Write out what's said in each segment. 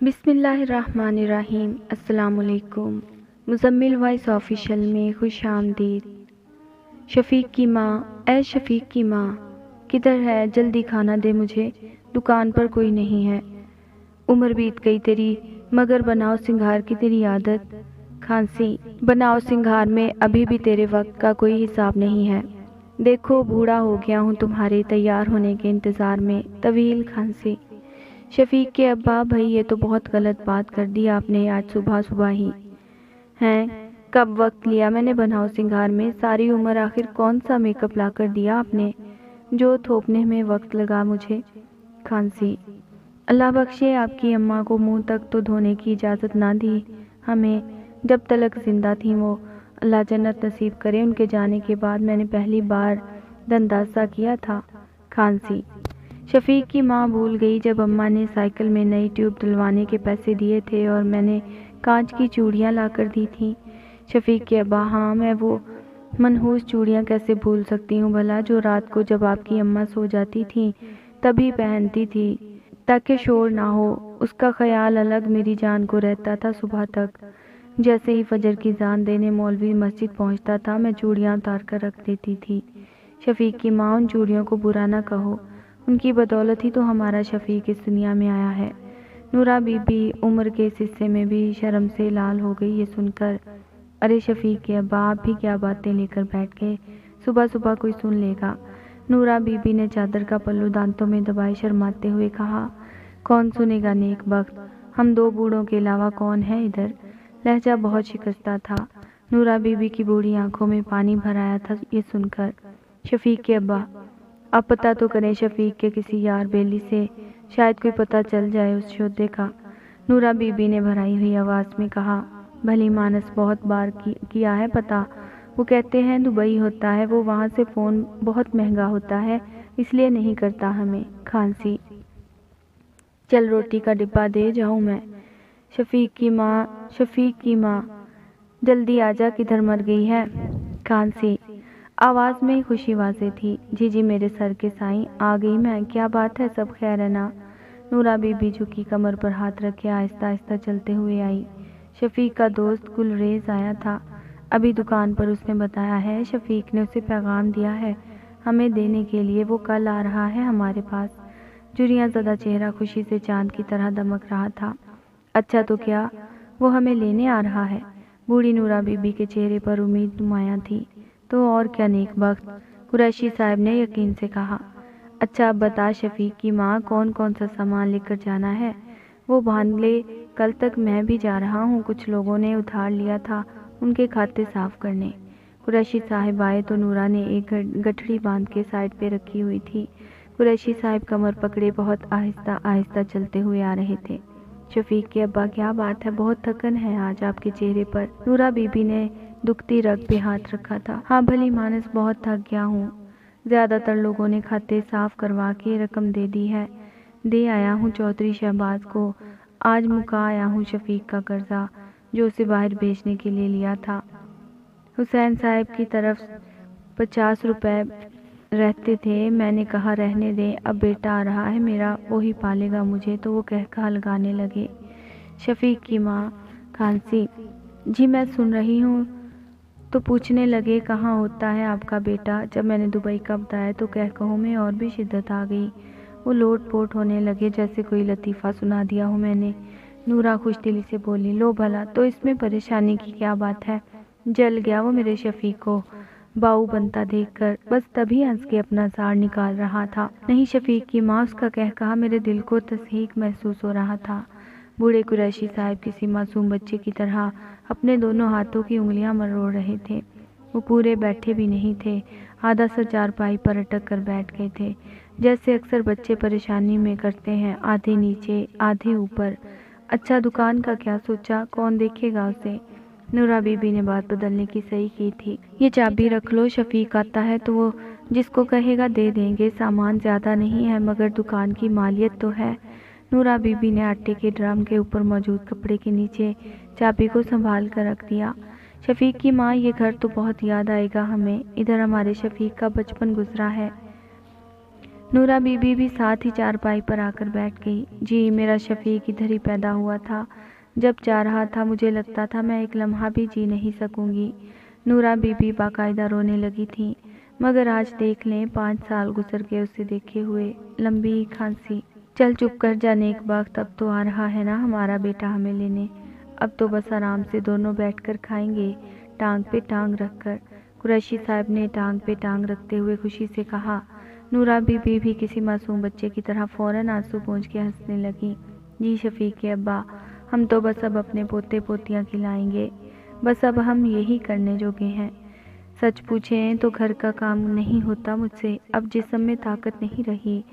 بسم اللہ الرحمن الرحیم۔ السلام علیکم۔ مزمل وائس آفیشل میں خوش آمدید۔ شفیق کی ماں، اے شفیق کی ماں، کدھر ہے؟ جلدی کھانا دے مجھے، دکان پر کوئی نہیں ہے۔ عمر بیت گئی تیری، مگر بناؤ سنگھار کی تیری عادت۔ کھانسی، بناؤ سنگھار میں ابھی بھی تیرے وقت کا کوئی حساب نہیں ہے۔ دیکھو بوڑھا ہو گیا ہوں تمہارے تیار ہونے کے انتظار میں۔ طویل کھانسی۔ شفیق کے ابا، بھائی یہ تو بہت غلط بات کر دی آپ نے آج صبح صبح ہی۔ ہیں، کب وقت لیا میں نے بناؤ سنگھار میں؟ ساری عمر آخر کون سا میک اپ لا کر دیا آپ نے جو تھوپنے میں وقت لگا مجھے؟ کھانسی، اللہ بخشے آپ کی اماں کو منہ تک تو دھونے کی اجازت نہ دی ہمیں جب تلک زندہ تھیں وہ، اللہ جنت نصیب کرے۔ ان کے جانے کے بعد میں نے پہلی بار دنداسا کیا تھا۔ کھانسی، شفیق کی ماں بھول گئی جب اماں نے سائیکل میں نئی ٹیوب ڈلوانے کے پیسے دیے تھے اور میں نے کانچ کی چوڑیاں لا کر دی تھیں۔ شفیق کے ابا، ہاں میں وہ منحوس چوڑیاں کیسے بھول سکتی ہوں بھلا، جو رات کو جب آپ کی اماں سو جاتی تھیں تبھی پہنتی تھی تاکہ شور نہ ہو۔ اس کا خیال الگ میری جان کو رہتا تھا صبح تک۔ جیسے ہی فجر کی اذان دینے مولوی مسجد پہنچتا تھا میں چوڑیاں اتار کر رکھ دیتی تھی۔ شفیق کی ماں، ان چوڑیوں کو برا نہ کہو، ان کی بدولت ہی تو ہمارا شفیق اس دنیا میں آیا ہے۔ نورہ بی بی عمر کے اس حصے میں بھی شرم سے لال ہو گئی یہ سن کر۔ ارے شفیق کے ابا، آپ بھی کیا باتیں لے کر بیٹھ گئے، صبح صبح کوئی سن لے گا۔ نورہ بی بی نے چادر کا پلو دانتوں میں دبائے شرماتے ہوئے کہا، کون سنے گا نیک بخت، ہم دو بوڑھوں کے علاوہ کون ہے ادھر؟ لہجہ بہت شکستہ تھا۔ نورہ بی بی کی بوڑھی آنکھوں میں پانی بھر آیا تھا یہ سن کر۔ شفیق کے ابا، آپ پتہ تو کریں شفیق کے کسی یار بیلی سے، شاید کوئی پتہ چل جائے اس شودے کا۔ نورہ بی بی نے بھرائی ہوئی آواز میں کہا، بھلی مانس بہت بار کیا ہے پتہ، وہ کہتے ہیں دبئی ہوتا ہے وہ، وہاں سے فون بہت مہنگا ہوتا ہے اس لیے نہیں کرتا ہمیں۔ کھانسی، چل روٹی کا ڈبہ دے جاؤں میں۔ شفیق کی ماں، جلدی آجا، کدھر مر گئی ہے؟ کھانسی، آواز میں خوشی واضح تھی، جی جی میرے سر کے سائیں، آ گئی میں، کیا بات ہے، سب خیر ہے نا؟ نورہ بی بی جھکی کمر پر ہاتھ رکھے آہستہ آہستہ چلتے ہوئے آئی۔ شفیق کا دوست گلریز آیا تھا ابھی دکان پر، اس نے بتایا ہے شفیق نے اسے پیغام دیا ہے ہمیں دینے کے لیے، وہ کل آ رہا ہے ہمارے پاس۔ جریاں زدہ چہرہ خوشی سے چاند کی طرح دمک رہا تھا۔ اچھا تو کیا وہ ہمیں لینے آ رہا ہے؟ بوڑھی نورہ بی بی کے چہرے پر امید نمایاں تھی۔ تو اور کیا نیک بخت، قریشی صاحب نے یقین سے کہا۔ اچھا اب بتا شفیق کی ماں، کون کون سا سامان لے کر جانا ہے؟ وہ باندھ لے، کل تک میں بھی جا رہا ہوں، کچھ لوگوں نے ادھار لیا تھا ان کے کھاتے صاف کرنے۔ قریشی صاحب آئے تو نورہ نے ایک گٹھڑی باندھ کے سائڈ پہ رکھی ہوئی تھی۔ قریشی صاحب کمر پکڑے بہت آہستہ آہستہ چلتے ہوئے آ رہے تھے۔ شفیق کے ابا، کیا بات ہے، بہت تھکن ہے آج آپ کے چہرے پر؟ نورہ بی بی نے دکھتی رگ پہ ہاتھ رکھا تھا۔ ہاں بھلی مانس، بہت تھک گیا ہوں، زیادہ تر لوگوں نے کھاتے صاف کروا کے رقم دے دی ہے، دے آیا ہوں چودھری شہباز کو، آج مکا آیا ہوں شفیق کا قرضہ جو اسے باہر بھیجنے کے لیے لیا تھا۔ حسین صاحب کی طرف 50 روپے رہتے تھے، میں نے کہا رہنے دیں، اب بیٹا آ رہا ہے میرا، وہی پالے گا مجھے، تو وہ کہا لگانے لگے۔ شفیق کی ماں، کھانسی، جی میں سن رہی ہوں، تو پوچھنے لگے کہاں ہوتا ہے آپ کا بیٹا؟ جب میں نے دبئی کا بتایا تو کہوں میں اور بھی شدت آ گئی، وہ لوٹ پوٹ ہونے لگے جیسے کوئی لطیفہ سنا دیا ہوں میں نے۔ نورہ خوش دلی سے بولی، لو بھلا، تو اس میں پریشانی کی کیا بات ہے؟ جل گیا وہ میرے شفیق کو باؤ بنتا دیکھ کر، بس تبھی ہنس کے اپنا زار نکال رہا تھا۔ نہیں شفیق کی ماں، اس کا کہا میرے دل کو تصحیق محسوس ہو رہا تھا۔ بوڑھے قریشی صاحب کسی معصوم بچے کی طرح اپنے دونوں ہاتھوں کی انگلیاں مروڑ رہے تھے۔ وہ پورے بیٹھے بھی نہیں تھے، آدھا سر چارپائی پر اٹک کر بیٹھ گئے تھے، جیسے اکثر بچے پریشانی میں کرتے ہیں، آدھے نیچے آدھے اوپر۔ اچھا دکان کا کیا سوچا، کون دیکھے گا اسے؟ نورہ بی بی نے بات بدلنے کی صحیح کی تھی، یہ چابی رکھ لو، شفیق آتا ہے تو وہ جس کو کہے گا دے دیں گے، سامان زیادہ نہیں ہے مگر دکان کی مالیت تو ہے۔ نورہ بی بی نے آٹے کے ڈرم کے اوپر موجود کپڑے کے نیچے چابی کو سنبھال کر رکھ دیا۔ شفیق کی ماں، یہ گھر تو بہت یاد آئے گا ہمیں، ادھر ہمارے شفیق کا بچپن گزرا ہے۔ नूरा बीबी भी साथ ही चारपाई पर आकर बैठ गई। जी, मेरा शफीक इधर ही पैदा हुआ था। जब जा रहा था मुझे लगता था मैं एक लम्हा भी जी नहीं सकूंगी। नूरा बीबी बाकायदा रोने लगी थी। मगर आज देख लें, 5 साल गुजर गए उसे देखे हुए। लंबी खांसी। चल चुप कर जा नेक वक्त, अब तो आ रहा है ना हमारा बेटा हमें लेने। अब तो बस आराम से दोनों बैठकर खाएंगे, टांग पे टांग रखकर। कुरैशी साहब ने टांग पे टांग रखते हुए खुशी से कहा। नूरा बीबी भी किसी मासूम बच्चे की तरह फौरन आंसू पोंछ के हंसने लगी। जी शफीक के अब्बा, हम तो बस अब अपने पोते पोतियां खिलाएंगे। बस अब हम यही करने जोगे हैं। सच पूछें तो घर का काम नहीं होता मुझसे। अब जिस्म में ताकत नहीं रही,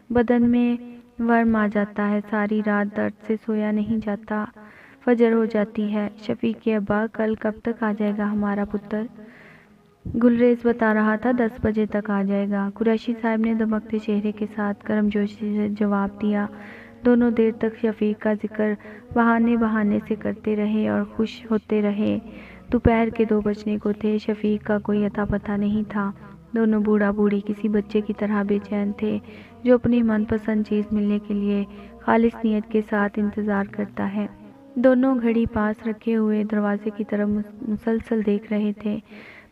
बदन में वर्म आ जाता है। सारी रात दर्द से सोया नहीं जाता। फजर हो जाती है। शफीक के अब्बा, कल कब तक आ जाएगा हमारा पुत्र? गुलरेज बता रहा था 10 बजे तक आ जाएगा। कुरैशी साहब ने दमकते चेहरे के साथ गर्मजोशी से जवाब दिया। दोनों देर तक शफीक का जिक्र बहाने बहाने से करते रहे और खुश होते रहे। दोपहर के 2 बजने को थे। शफीक का कोई अता पता नहीं था। दोनों बूढ़ा बूढ़ी किसी बच्चे की तरह बेचैन थे जो अपनी मनपसंद चीज़ मिलने के लिए खालिस नियत के साथ इंतज़ार करता है। दोनों घड़ी पास रखे हुए दरवाजे की तरफ मुसलसल देख रहे थे।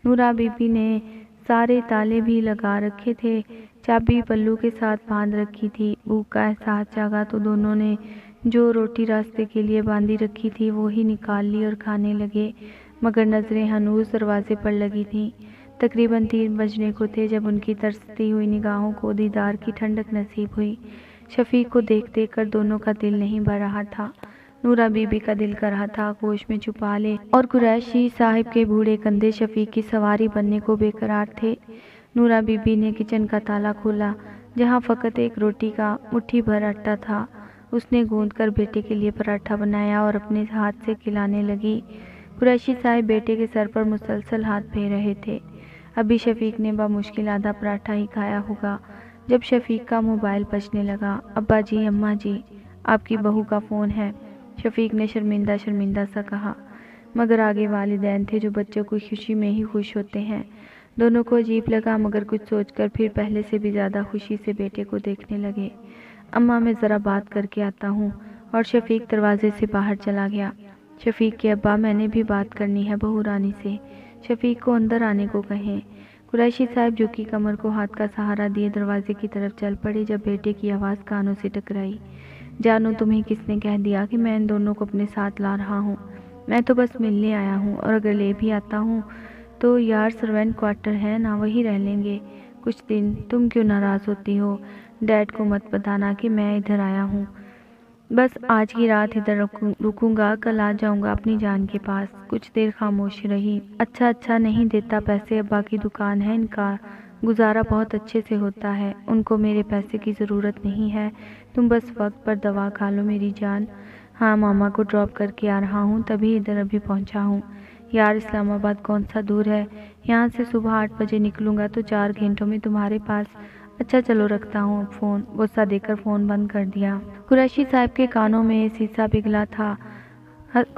नूरा बीबी ने सारे ताले भी लगा रखे थे, चाबी पल्लू के साथ बांध रखी थी। भूख का एहसास जागा तो दोनों ने जो रोटी रास्ते के लिए बांधी रखी थी वो ही निकाल ली और खाने लगे। मगर नजरें हनूज दरवाजे पर लगी थीं। तकरीबन 3 बजने को थे जब उनकी तरसती हुई निगाहों को दीदार की ठंडक नसीब हुई। शफीक को देख देख कर दोनों का दिल नहीं भर रहा था। नूरा बीबी का दिल कर रहा था गोश में छुपा ले, और कुरैशी साहिब के बूढ़े कंधे शफीक की सवारी बनने को बेकरार थे। नूरा बीबी ने किचन का ताला खोला, जहां फ़कत एक रोटी का मुट्ठी भर आटा था। उसने गूंद कर बेटे के लिए पराठा बनाया और अपने हाथ से खिलाने लगी। कुरैशी साहिब बेटे के सर पर मुसलसल हाथ फेर रहे थे। अभी शफीक ने बामुश्किल आधा पराठा ही खाया होगा जब शफीक का मोबाइल बजने लगा। अब्बा जी, अम्मा जी, आपकी बहू का फ़ोन है, शफीक ने शर्मिंदा शर्मिंदा सा कहा। मगर आगे वालिदैन थे जो बच्चों की खुशी में ही खुश होते हैं। दोनों को अजीब लगा, मगर कुछ सोचकर फिर पहले से भी ज़्यादा खुशी से बेटे को देखने लगे। अम्मा, मैं ज़रा बात करके आता हूँ। और शफीक दरवाजे से बाहर चला गया। शफीक के अब्बा, मैंने भी बात करनी है बहू रानी से, शफीक को अंदर आने को कहें। कुरैशी साहब झुकी कमर को हाथ का सहारा दिए दरवाजे की तरफ चल पड़े जब बेटे की आवाज़ कानों से टकराई। जानू, तुम्हें किसने कह दिया कि मैं इन दोनों को अपने साथ ला रहा हूँ? मैं तो बस मिलने आया हूँ, और अगर ले भी आता हूँ तो यार सर्वेंट क्वार्टर है ना, वही रह लेंगे कुछ दिन। तुम क्यों नाराज़ होती हो? डैड को मत बताना कि मैं इधर आया हूँ। बस आज की रात इधर रुकूंगा, कल आ जाऊंगा अपनी जान के पास। कुछ देर खामोश रही। अच्छा नहीं देता पैसे, अब्बा की दुकान है इनका, गुजारा बहुत अच्छे से होता है। उनको मेरे पैसे की ज़रूरत नहीं है। तुम बस वक्त पर दवा खा लो मेरी जान। हाँ, मामा को ड्रॉप करके आ रहा हूँ, तभी इधर अभी पहुँचा हूँ। यार, इस्लामाबाद कौन सा दूर है? यहाँ से सुबह 8 बजे निकलूँगा तो 4 घंटों में तुम्हारे पास। अच्छा चलो, रखता हूँ फ़ोन। गुस्सा देकर फ़ोन बंद कर दिया। कुरैशी साहब के कानों में शीशा पिघला था।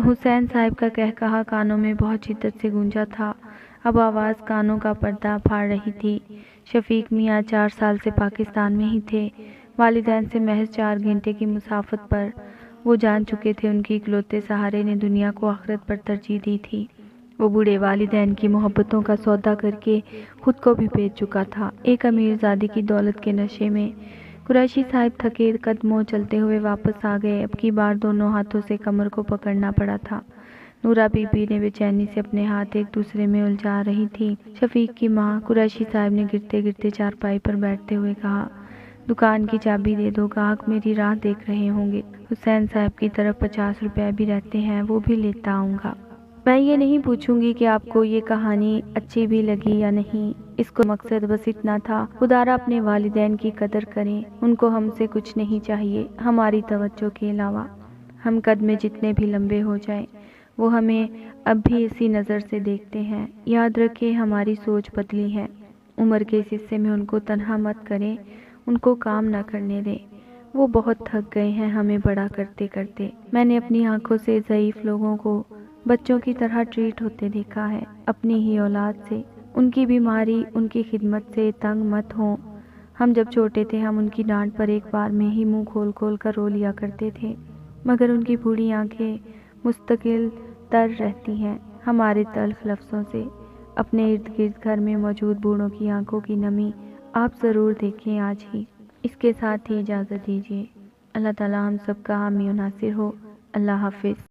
हुसैन साहब का कहकहा कानों में बहुत शिद्दत से गूंजा था। अब आवाज़ कानों का पर्दा फाड़ रही थी। शफीक मियाँ 4 साल से पाकिस्तान में ही थे। वालिदैन से महज 4 घंटे की मुसाफत पर वो जान चुके थे उनकी इकलौते सहारे ने दुनिया को आखिरत पर तरजीह दी थी। वो बूढ़े वालिदैन की मोहब्बतों का सौदा करके खुद को भी बेच चुका था, एक अमीरजादी की दौलत के नशे में। कुरैशी साहब थके कदमों चलते हुए वापस आ गए। अब की बार दोनों हाथों से कमर को पकड़ना पड़ा था। नूरा बीबी ने बेचैनी से अपने हाथ एक दूसरे में उलझा रही थी। शफीक की माँ, कुरैशी साहब ने गिरते गिरते चारपाई पर बैठते हुए कहा, दुकान की चाबी दे दो, ग्राहक मेरी राह देख रहे होंगे। हुसैन साहब की तरफ 50 रुपये भी रहते हैं, वो भी लेता आऊँगा। मैं ये नहीं पूछूंगी कि आपको ये कहानी अच्छी भी लगी या नहीं। इसको मकसद बस इतना था, खुदारा अपने वालिदैन की कदर करें। उनको हमसे कुछ नहीं चाहिए हमारी तवज्जो के अलावा। हम कद में जितने भी लंबे हो जाएं, वो हमें अब भी इसी नज़र से देखते हैं। याद रखें, हमारी सोच बदली है। उम्र के इस हिस्से में उनको तन्हा मत करें, उनको काम ना करने दें। वो बहुत थक गए हैं हमें बड़ा करते करते। मैंने अपनी आंखों से ज़ईफ़ लोगों को बच्चों की तरह ट्रीट होते देखा है, अपनी ही औलाद से। उनकी बीमारी, उनकी खिदमत से तंग मत हो। ہم جب چھوٹے تھے ہم ان کی ڈانٹ پر ایک بار میں ہی منہ کھول کھول کر رو لیا کرتے تھے، مگر ان کی بوڑھی آنکھیں مستقل تر رہتی ہیں ہمارے تلخ لفظوں سے۔ اپنے ارد گرد گھر میں موجود بوڑھوں کی آنکھوں کی نمی آپ ضرور دیکھیں آج ہی۔ اس کے ساتھ ہی اجازت دیجیے۔ اللہ تعالی ہم سب کا حامی و ناصر ہو۔ اللہ حافظ۔